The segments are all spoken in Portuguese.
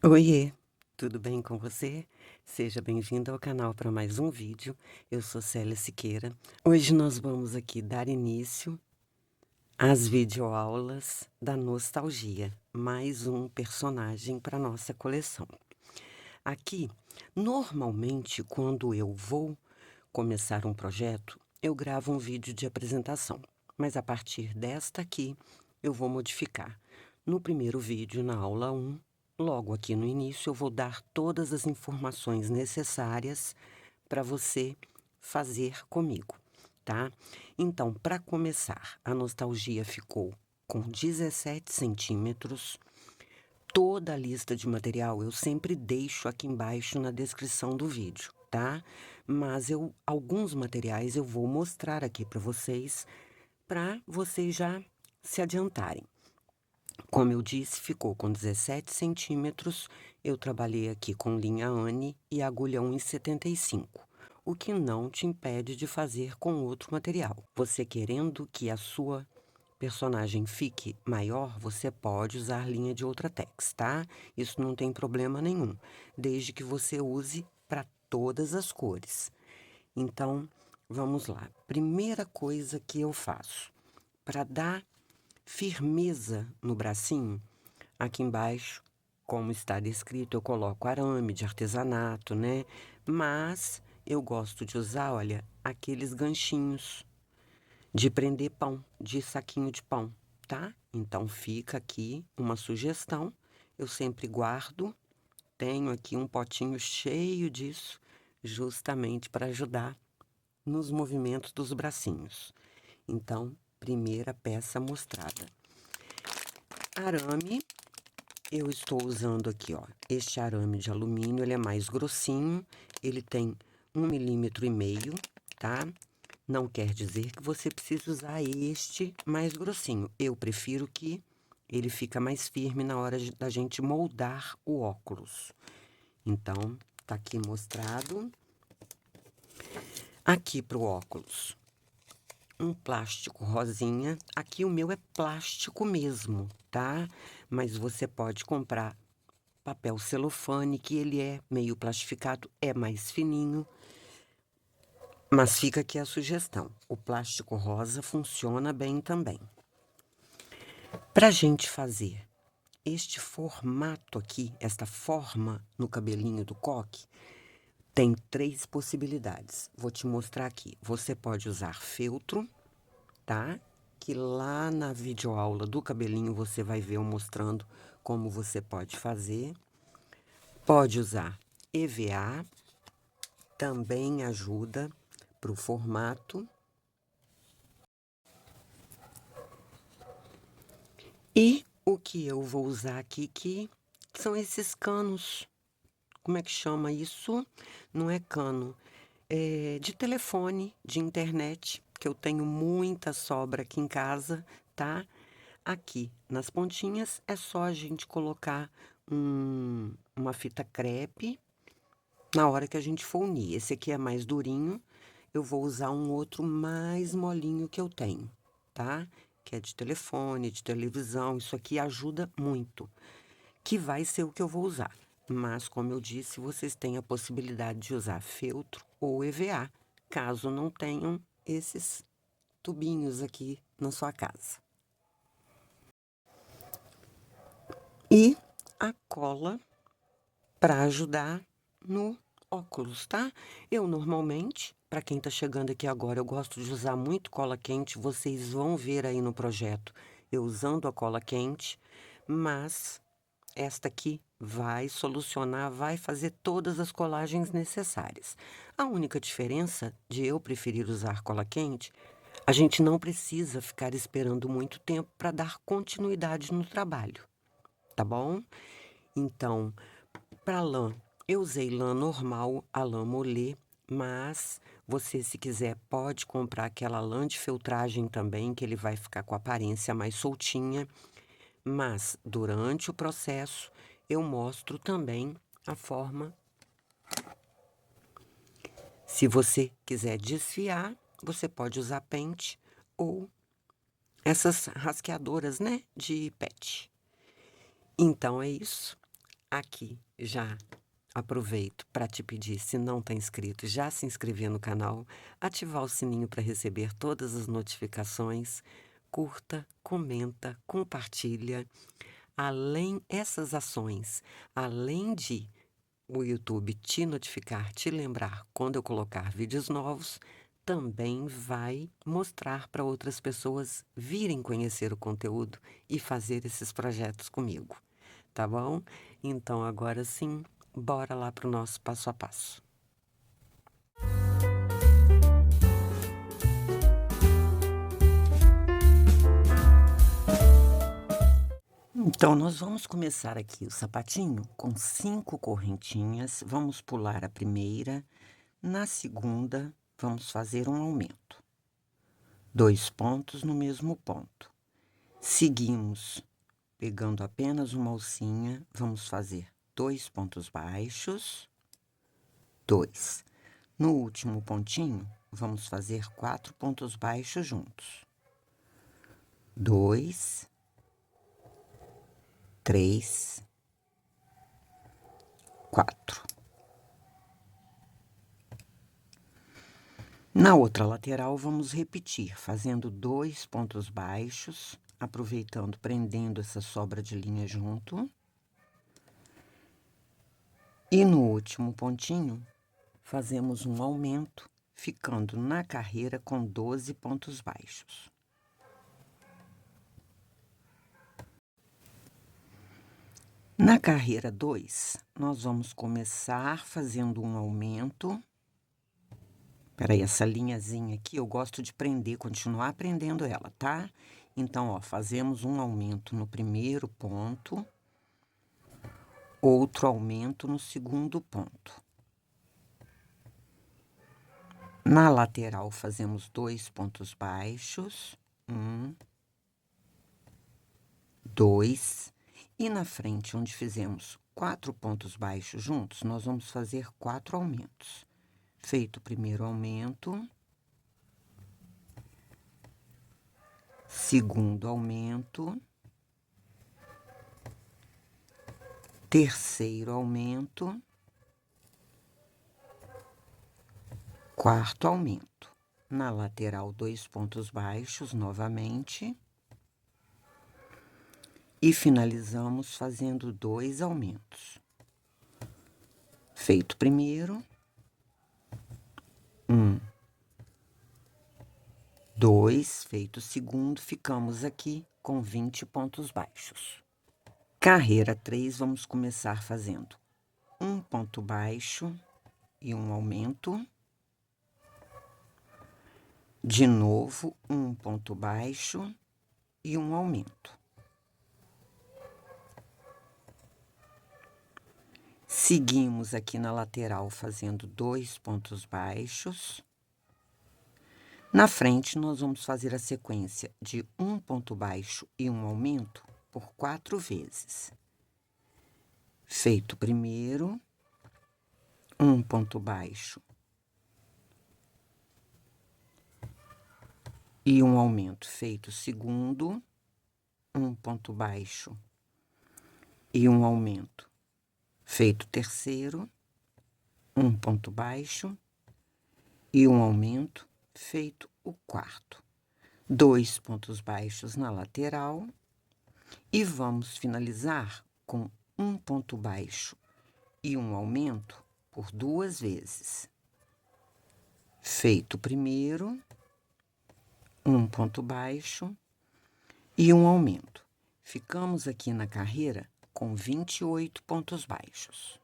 Oiê, tudo bem com você? Seja bem-vindo ao canal para mais um vídeo. Eu sou Célia Siqueira. Hoje nós vamos aqui dar início às videoaulas da nostalgia, mais um personagem para nossa coleção. Aqui, normalmente, quando eu vou começar um projeto, eu gravo um vídeo de apresentação, mas a partir desta aqui, eu vou modificar. No primeiro vídeo, na aula 1, logo aqui no início, eu vou dar todas as informações necessárias para você fazer comigo, tá? Então, para começar, a nostalgia ficou com 17 centímetros. Toda a lista de material eu sempre deixo aqui embaixo na descrição do vídeo, tá? Mas alguns materiais eu vou mostrar aqui para vocês já se adiantarem. Como eu disse, ficou com 17 centímetros. Eu trabalhei aqui com linha Anne e agulha 1,75, o que não te impede de fazer com outro material. Você querendo que a sua personagem fique maior, você pode usar linha de Ultratex, tá? Isso não tem problema nenhum, desde que você use para todas as cores. Então, vamos lá. Primeira coisa que eu faço, para dar firmeza no bracinho, aqui embaixo, como está descrito, eu coloco arame de artesanato, né? Mas eu gosto de usar, olha, aqueles ganchinhos de prender pão, de saquinho de pão, tá? Então fica aqui uma sugestão. Eu sempre guardo, tenho aqui um potinho cheio disso, justamente para ajudar nos movimentos dos bracinhos. Então, primeira peça mostrada. Arame, eu estou usando aqui, ó, este arame de alumínio, ele é mais grossinho, ele tem 1,5 mm, tá? Não quer dizer que você precise usar este mais grossinho. Eu prefiro que ele fica mais firme na hora da gente moldar o óculos. Então, tá aqui mostrado. Aqui pro óculos, um plástico rosinha. Aqui o meu é plástico mesmo, tá? Mas você pode comprar papel celofane, que ele é meio plastificado, é mais fininho. Mas fica aqui a sugestão. O plástico rosa funciona bem também. Para a gente fazer este formato aqui, esta forma no cabelinho do coque, tem 3 possibilidades. Vou te mostrar aqui. Você pode usar feltro, tá? Que lá na videoaula do cabelinho você vai ver eu mostrando como você pode fazer. Pode usar EVA, também ajuda para o formato. E o que eu vou usar aqui, que são esses canos. Como é que chama isso? Não é cano, é de telefone, de internet, que eu tenho muita sobra aqui em casa, tá? Aqui, nas pontinhas, é só a gente colocar uma fita crepe na hora que a gente for unir. Esse aqui é mais durinho, eu vou usar um outro mais molinho que eu tenho, tá? Que é de telefone, de televisão, isso aqui ajuda muito, que vai ser o que eu vou usar. Mas, como eu disse, vocês têm a possibilidade de usar feltro ou EVA, caso não tenham esses tubinhos aqui na sua casa. E a cola para ajudar no óculos, tá? Eu normalmente, para quem tá chegando aqui agora, eu gosto de usar muito cola quente, vocês vão ver aí no projeto eu usando a cola quente, mas esta aqui vai solucionar, vai fazer todas as colagens necessárias. A única diferença de eu preferir usar cola quente, a gente não precisa ficar esperando muito tempo para dar continuidade no trabalho, tá bom? Então, para lã, eu usei lã normal, a lã molê, mas você, se quiser, pode comprar aquela lã de feltragem também, que ele vai ficar com a aparência mais soltinha. Mas, durante o processo, eu mostro também a forma. Se você quiser desfiar, você pode usar pente ou essas rasqueadoras, né, de pet. Então, é isso. aqui já aproveito para te pedir, se não está inscrito, já se inscrever no canal, ativar o sininho para receber todas as notificações, curta, comenta, compartilha. Além essas ações, além de o YouTube te notificar, te lembrar quando eu colocar vídeos novos, também vai mostrar para outras pessoas virem conhecer o conteúdo e fazer esses projetos comigo, tá bom? Então, agora sim, bora lá para o nosso passo a passo. Então, nós vamos começar aqui o sapatinho com 5 correntinhas, vamos pular a primeira, na segunda, vamos fazer um aumento. 2 pontos no mesmo ponto. Seguimos pegando apenas uma alcinha, vamos fazer 2 pontos baixos, 2. No último pontinho, vamos fazer 4 pontos baixos juntos. 2, 3, 4. Na outra lateral, vamos repetir, fazendo 2 pontos baixos, aproveitando, prendendo essa sobra de linha junto. E no último pontinho, fazemos um aumento, ficando na carreira com 12 pontos baixos. Na carreira 2, nós vamos começar fazendo um aumento. Peraí, essa linhazinha aqui, eu gosto de prender, continuar prendendo ela, tá? Então, ó, fazemos um aumento no primeiro ponto, outro aumento no segundo ponto. Na lateral, fazemos 2 pontos baixos, 1, 2, e na frente, onde fizemos 4 pontos baixos juntos, nós vamos fazer 4 aumentos. Feito o primeiro aumento, segundo aumento, terceiro aumento, quarto aumento. Na lateral, 2 pontos baixos novamente. E finalizamos fazendo 2 aumentos. Feito o primeiro, 1, 2, feito o segundo, ficamos aqui com 20 pontos baixos. Carreira 3, vamos começar fazendo um ponto baixo e um aumento. De novo, um ponto baixo e um aumento. Seguimos aqui na lateral fazendo 2 pontos baixos. Na frente, nós vamos fazer a sequência de um ponto baixo e um aumento por 4 vezes. Feito o primeiro, um ponto baixo e um aumento. Feito o segundo, um ponto baixo e um aumento. Feito o terceiro, um ponto baixo e um aumento. Feito o quarto. 2 pontos baixos na lateral e vamos finalizar com um ponto baixo e um aumento por 2 vezes. Feito o primeiro, um ponto baixo e um aumento. Ficamos aqui na carreira com 28 pontos baixos.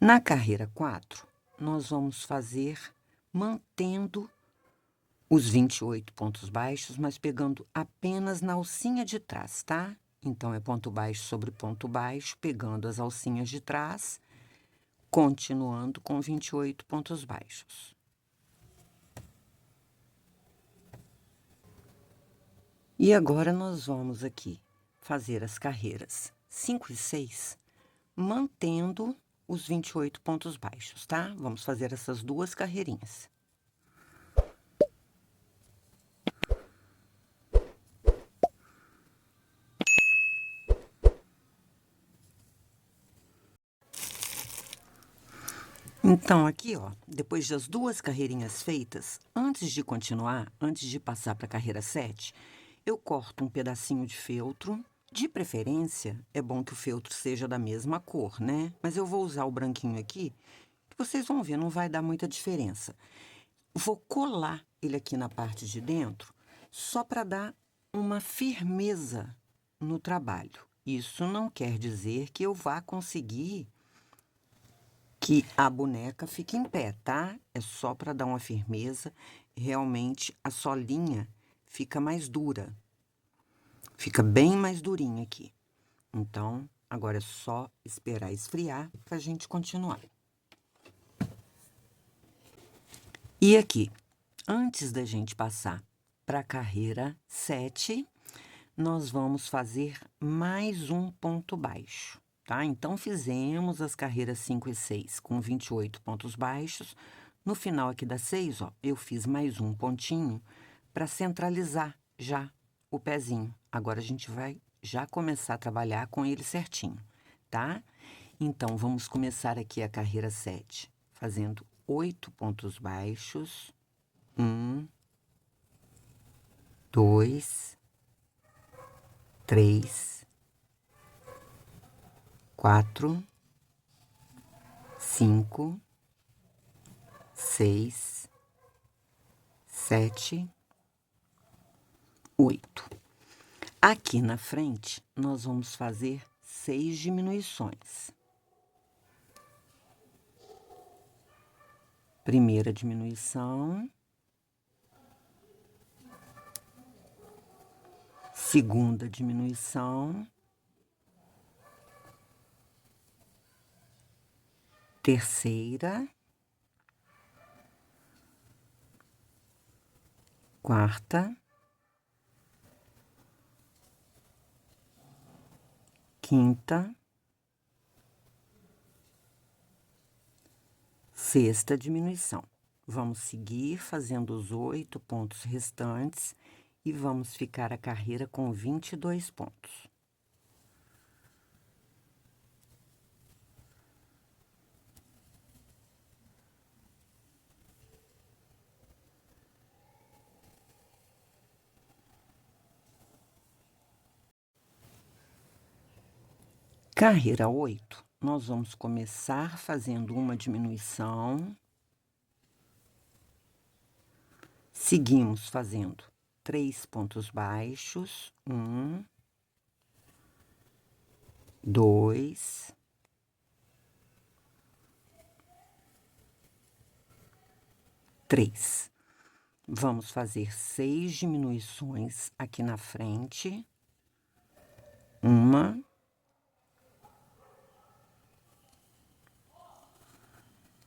Na carreira 4, nós vamos fazer mantendo os 28 pontos baixos, mas pegando apenas na alcinha de trás, tá? Então, é ponto baixo sobre ponto baixo, pegando as alcinhas de trás, continuando com 28 pontos baixos. E agora, nós vamos aqui fazer as carreiras 5 e 6, mantendo os 28 pontos baixos, tá? Vamos fazer essas 2 carreirinhas. Então, aqui, ó, depois das 2 carreirinhas feitas, antes de continuar, antes de passar para a carreira 7, eu corto um pedacinho de feltro. De preferência, é bom que o feltro seja da mesma cor, né? Mas eu vou usar o branquinho aqui, que vocês vão ver, não vai dar muita diferença. Vou colar ele aqui na parte de dentro, só para dar uma firmeza no trabalho. Isso não quer dizer que eu vá conseguir que a boneca fique em pé, tá? É só para dar uma firmeza. Realmente, a solinha fica mais dura. Fica bem mais durinha aqui. Então, agora é só esperar esfriar pra gente continuar. E aqui, antes da gente passar para a carreira 7, nós vamos fazer mais um ponto baixo, tá? Então, fizemos as carreiras 5 e 6 com 28 pontos baixos. No final aqui da 6, ó, eu fiz mais um pontinho para centralizar já o pezinho. Agora, a gente vai já começar a trabalhar com ele certinho, tá? Então, vamos começar aqui a carreira 7, fazendo 8 pontos baixos. 1, 2, 3, 4, 5, 6, 7, 8. Aqui na frente, nós vamos fazer 6 diminuições. Primeira diminuição. Segunda diminuição. Terceira. Quarta. Quinta. Sexta diminuição. Vamos seguir fazendo os 8 pontos restantes e vamos ficar a carreira com 22 pontos. Carreira 8, nós vamos começar fazendo uma diminuição. Seguimos fazendo 3 pontos baixos. 1, 2, 3. Vamos fazer 6 diminuições aqui na frente. 1,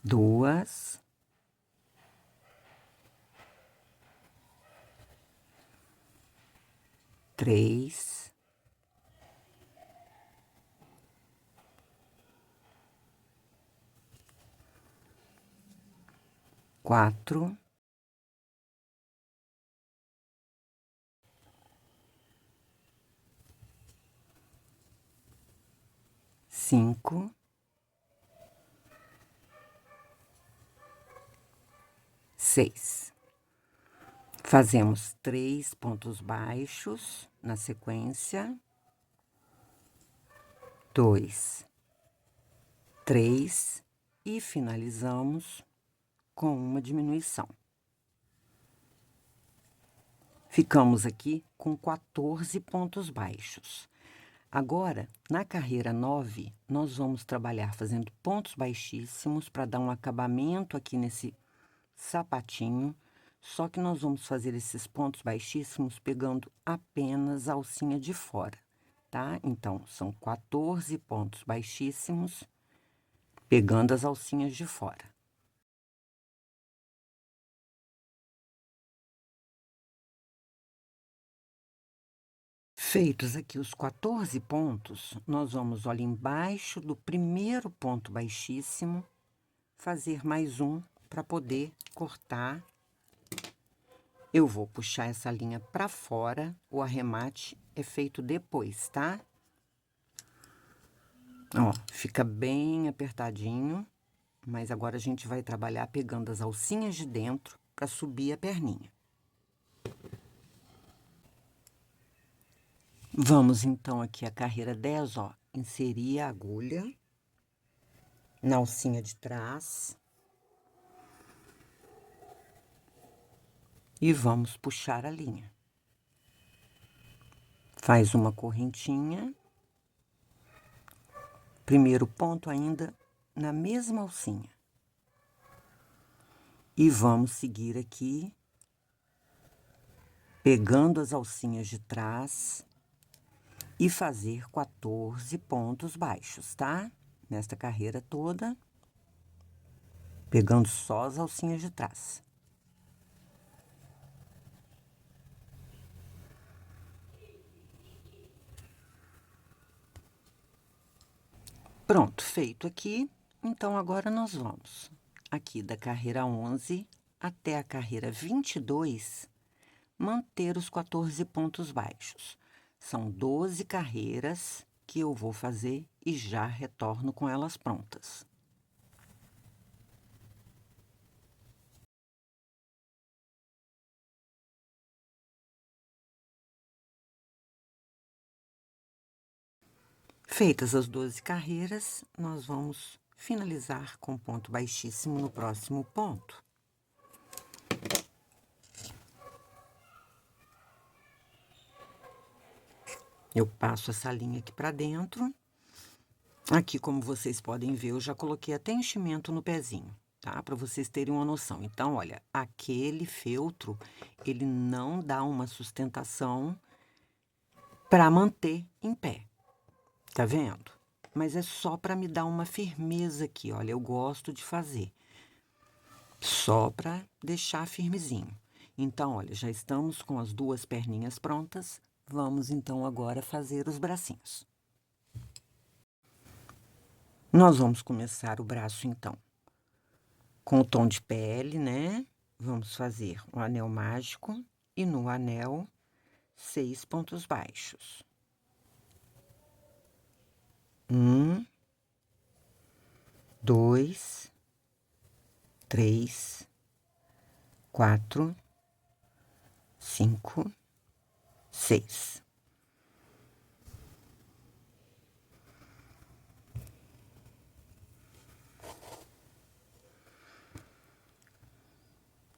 2, 3, 4, 5, 6. Fazemos 3 pontos baixos na sequência. 2, 3 e finalizamos com uma diminuição. Ficamos aqui com 14 pontos baixos. Agora, na carreira 9, nós vamos trabalhar fazendo pontos baixíssimos para dar um acabamento aqui nesse sapatinho. Só que nós vamos fazer esses pontos baixíssimos pegando apenas a alcinha de fora, tá? Então, são 14 pontos baixíssimos, pegando as alcinhas de fora. Feitos aqui os 14 pontos, nós vamos, olha, embaixo do primeiro ponto baixíssimo, fazer mais um para poder cortar. Eu vou puxar essa linha para fora, o arremate é feito depois, tá? Ó, fica bem apertadinho. mas agora a gente vai trabalhar pegando as alcinhas de dentro para subir a perninha. Vamos, então, aqui a carreira 10, ó, inserir a agulha na alcinha de trás. E vamos puxar a linha. Faz uma correntinha. Primeiro ponto ainda na mesma alcinha. E vamos seguir aqui, pegando as alcinhas de trás e fazer 14 pontos baixos, tá? Nesta carreira toda, pegando só as alcinhas de trás. Pronto, feito aqui. Então, agora nós vamos aqui da carreira 11 até a carreira 22, manter os 14 pontos baixos. São 12 carreiras que eu vou fazer e já retorno com elas prontas. Feitas as 12 carreiras, nós vamos finalizar com ponto baixíssimo no próximo ponto. Eu passo essa linha aqui pra dentro. Aqui, como vocês podem ver, eu já coloquei até enchimento no pezinho, tá? Pra vocês terem uma noção. Então, olha, aquele feltro, ele não dá uma sustentação pra manter em pé, tá vendo? Mas é só pra me dar uma firmeza aqui, olha, eu gosto de fazer. Só pra deixar firmezinho. Então, olha, já estamos com as 2 perninhas prontas. Vamos, então, agora fazer os bracinhos. Nós vamos começar o braço, então, com o tom de pele, né? Vamos fazer um anel mágico e no anel 6 pontos baixos. 1, 2, 3, 4, 5, 6.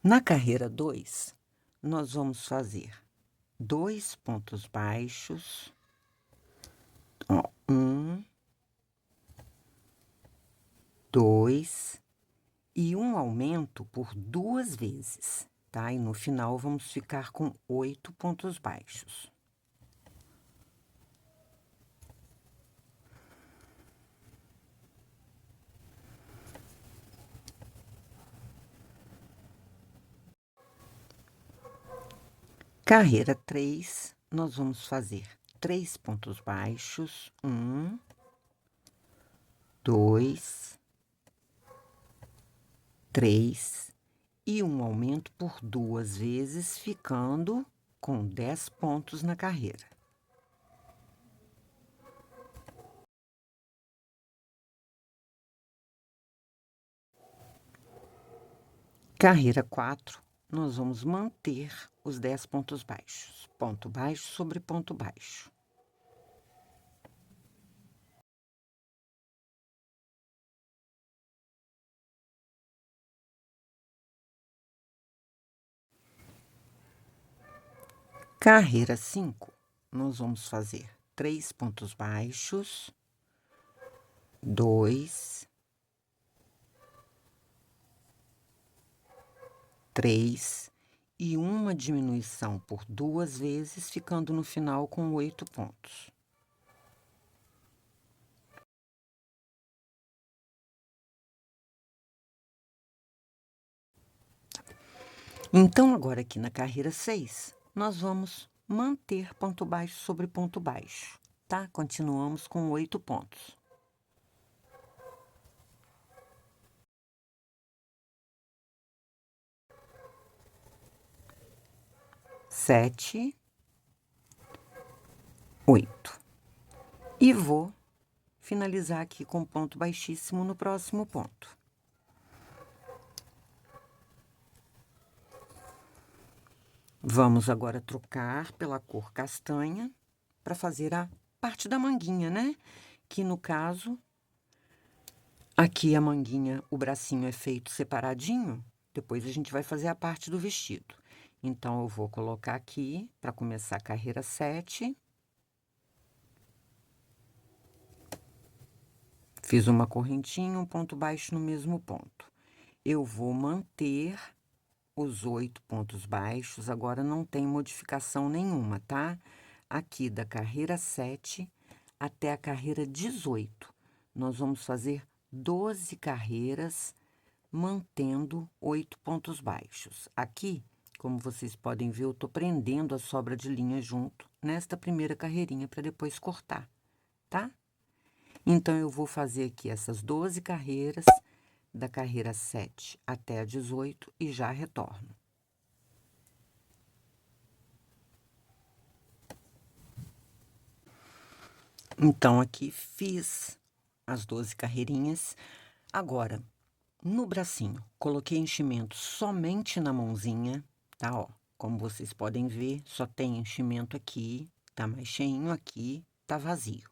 Na carreira 2, nós vamos fazer 2 pontos baixos, ó, 1, 2 e um aumento por 2 vezes, tá? E no final vamos ficar com 8 pontos baixos. Carreira 3, nós vamos fazer 3 pontos baixos, 1, 2, 3, e um aumento por 2 vezes, ficando com 10 pontos na carreira. Carreira 4, nós vamos manter os 10 pontos baixos. Ponto baixo sobre ponto baixo. Carreira 5, nós vamos fazer 3 pontos baixos, 2, 3 e uma diminuição por 2 vezes, ficando no final com 8 pontos. Então, agora aqui na carreira 6, nós vamos manter ponto baixo sobre ponto baixo, tá? Continuamos com 8 pontos. Sete, 8. E vou finalizar aqui com ponto baixíssimo no próximo ponto. Vamos agora trocar pela cor castanha para fazer a parte da manguinha, né? Que no caso, aqui a manguinha, o bracinho é feito separadinho, depois a gente vai fazer a parte do vestido. Então, eu vou colocar aqui, para começar a carreira 7. Fiz uma correntinha, um ponto baixo no mesmo ponto. Eu vou manter os 8 pontos baixos, agora não tem modificação nenhuma, tá? Aqui da carreira 7 até a carreira 18. Nós vamos fazer 12 carreiras, mantendo 8 pontos baixos. Aqui, como vocês podem ver, eu tô prendendo a sobra de linha junto nesta primeira carreirinha para depois cortar, tá? Então, eu vou fazer aqui essas 12 carreiras, da carreira 7 até a 18 e já retorno. Então, aqui fiz as 12 carreirinhas. Agora, no bracinho, coloquei enchimento somente na mãozinha, tá? Ó, como vocês podem ver, só tem enchimento aqui, tá mais cheinho aqui, tá vazio.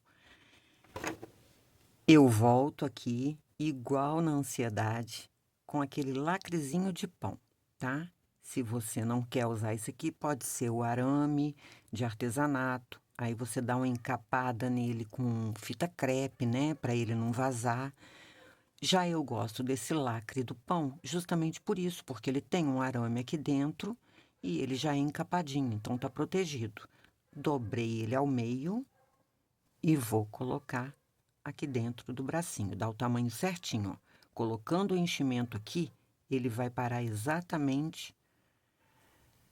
Eu volto aqui, igual na ansiedade, com aquele lacrezinho de pão, tá? Se você não quer usar isso aqui, pode ser o arame de artesanato. Aí você dá uma encapada nele com fita crepe, né? Pra ele não vazar. Já eu gosto desse lacre do pão, justamente por isso, porque ele tem um arame aqui dentro e ele já é encapadinho, então tá protegido. Dobrei ele ao meio e vou colocar aqui dentro do bracinho, dá o tamanho certinho, ó. Colocando o enchimento aqui, ele vai parar exatamente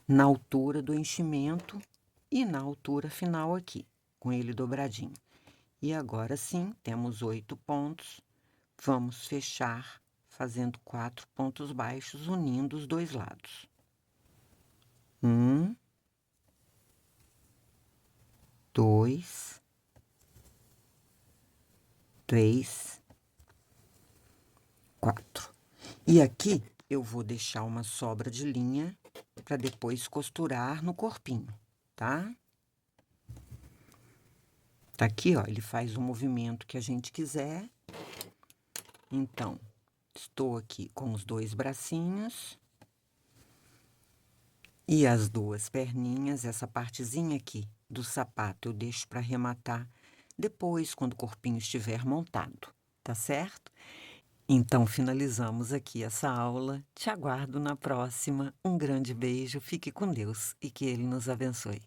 na altura do enchimento e na altura final aqui, com ele dobradinho. E agora sim, temos 8 pontos. Vamos fechar fazendo 4 pontos baixos, unindo os dois lados. 1, 2, 3, 4. E aqui eu vou deixar uma sobra de linha para depois costurar no corpinho, tá? Tá aqui, ó, ele faz o movimento que a gente quiser. Então, estou aqui com os 2 bracinhos e as 2 perninhas. Essa partezinha aqui do sapato eu deixo para arrematar depois, quando o corpinho estiver montado, tá certo? Então, finalizamos aqui essa aula. Te aguardo na próxima. Um grande beijo, fique com Deus e que Ele nos abençoe.